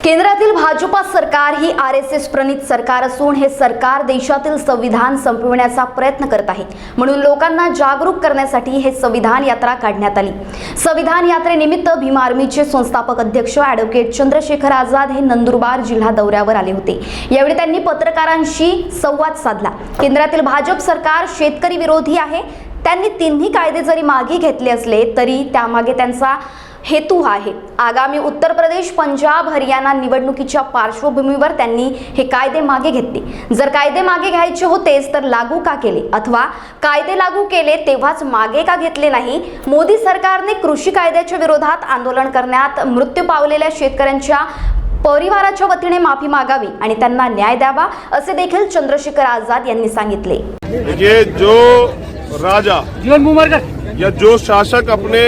केंद्रातील भाजपा सरकार ही आरएसएस प्रणीत सरकार असून हे सरकार देशातील संविधान संपविण्याचा प्रयत्न करत आहे। म्हणून लोकांना जागरूक करण्यासाठी हे संविधान यात्रा काढण्यात आली। संविधान यात्रेनिमित्त भीम आर्मीचे संस्थापक अध्यक्ष ॲडव्होकेट चंद्रशेखर आझाद हे नंदुरबार जिल्हा दौऱ्यावर आले होते। यावेळी त्यांनी पत्रकारांशी संवाद साधला। केंद्रातील भाजप सरकार शेतकरी विरोधी आहे। त्यांनी तिन्ही कायदे जरी मागे घेतले असले तरी त्यामागे त्यांचा हेतू आहे। आगामी उत्तर प्रदेश, पंजाब, हरियाणा निवडणुकीच्या पार्श्वभूमीवर त्यांनी हे कायदे मागे घेतले। जर कायदे मागे घ्यायचे होतेच तर लागू का केले, अथवा कायदे लागू केले तेव्हाच मागे का घेतले नाही? मोदी सरकारने कृषी कायद्याच्या विरोधात आंदोलन करण्यात मृत्यू पावलेल्या शेतकऱ्यांच्या परिवाराच्या वतीने माफी मागावी आणि त्यांना न्याय द्यावा, असे देखील चंद्रशेखर आझाद यांनी सांगितले। ये जो राजा या जो शासक अपने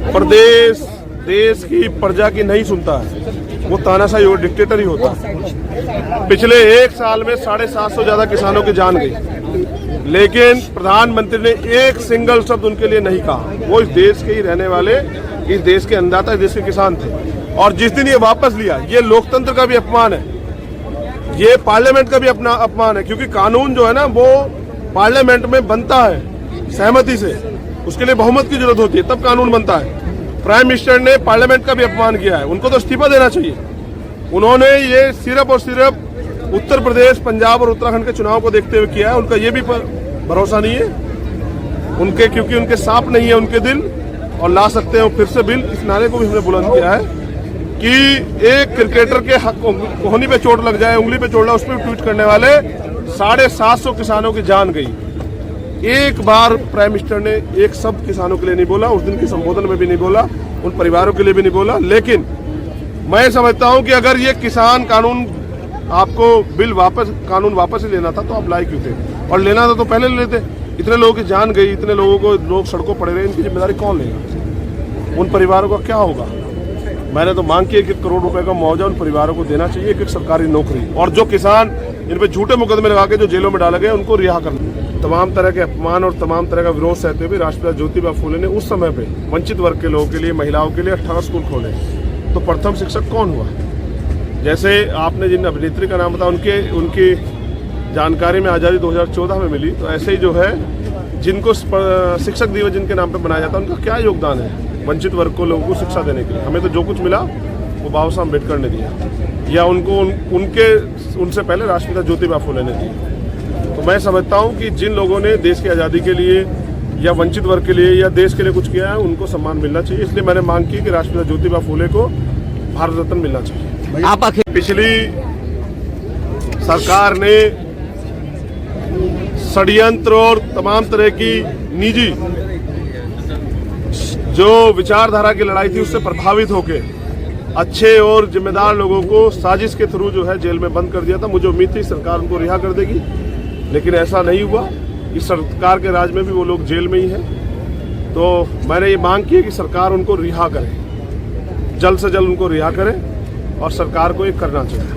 प्रदेश देश की प्रजा की नहीं सुनता है वो तानाशाही और डिक्टेटर ही होता है। पिछले एक साल में 750 ज्यादा किसानों की जान गई, लेकिन प्रधानमंत्री ने एक सिंगल शब्द उनके लिए नहीं कहा। वो इस देश के ही रहने वाले, इस देश के अन्नदाता, इस देश के किसान थे। और जिस दिन ये वापस लिया, ये लोकतंत्र का भी अपमान है, ये पार्लियामेंट का भी अपना अपमान है, क्योंकि कानून जो है ना वो पार्लियामेंट में बनता है सहमति से, उसके लिए बहुमत की जरूरत होती है तब कानून बनता है। प्राइम मिनिस्टर ने पार्लियामेंट का भी अपमान किया है, उनको तो इस्तीफा देना चाहिए। उन्होंने ये सिर्फ और सिर्फ उत्तर प्रदेश, पंजाब और उत्तराखंड के चुनाव को देखते हुए किया है। उनका ये भी भरोसा नहीं है उनके, क्योंकि उनके साफ नहीं है उनके दिल, और ला सकते हैं फिर से बिल। इस नारे को भी हमने बुलंद किया है कि एक क्रिकेटर के कोहनी पे चोट लग जाए, उंगली पे चोट लगा, उस पर ट्वीट करने वाले 750 किसानों की जान गई। एक बार प्राइम मिनिस्टर ने एक शब्द किसानों के लिए नहीं बोला, उस दिन के संबोधन में भी नहीं बोला, उन परिवारों के लिए भी नहीं बोला। लेकिन मैं समझता हूं कि अगर ये किसान कानून, आपको बिल वापस, कानून वापस ही लेना था तो आप लाए क्यों थे? और लेना था तो पहले ले लेते। इतने लोगों की जान गई, इतने लोगों को, लोग सड़कों पड़े रहे, इनकी जिम्मेदारी कौन लेगा? उन परिवारों का क्या होगा? मैंने तो मांग की 1 करोड़ रुपए का मुआवजा उन परिवारों को देना चाहिए, एक सरकारी नौकरी। और जो किसान इन पे झूठे मुकदमे लगा के जो जेलों में डाले गए उनको रिहा करना। तमाम तरह के अपमान और तमाम तरह का विरोध सहते हुए राष्ट्रपिता ज्योतिबा फूले ने उस समय पे वंचित वर्ग के लोगों के लिए, महिलाओं के लिए 18 स्कूल खोले। तो प्रथम शिक्षक कौन हुआ? जैसे आपने जिन अभिनेत्री का नाम बताया, उनकी जानकारी में आज़ादी 2014 में मिली, तो ऐसे ही जो है जिनको शिक्षक दिवस जिनके नाम पर बनाया जाता है, उनका क्या योगदान है वंचित वर्ग को, लोगों को शिक्षा देने के लिए? हमें तो जो कुछ मिला वो बाबा साहब अम्बेडकर ने दिया, या उनसे पहले राष्ट्रपिता ज्योतिबा फूले ने दिया। तो मैं समझता हूं कि जिन लोगों ने देश की आज़ादी के लिए या वंचित वर्ग के लिए या देश के लिए कुछ किया है, उनको सम्मान मिलना चाहिए। इसलिए मैंने मांग की कि राष्ट्रपिता ज्योतिबा फूले को भारत रत्न मिलना चाहिए। पिछली सरकार ने षड्यंत्र और तमाम तरह की निजी जो विचारधारा की लड़ाई थी उससे प्रभावित होकर अच्छे और जिम्मेदार लोगों को साजिश के थ्रू जो है जेल में बंद कर दिया था। मुझे उम्मीद थी सरकार उनको रिहा कर देगी, लेकिन ऐसा नहीं हुआ। इस सरकार के राज में भी वो लोग जेल में ही हैं। तो मैंने ये मांग की है कि सरकार उनको रिहा करे, जल्द से जल्द उनको रिहा करे, और सरकार को ये करना चाहिए।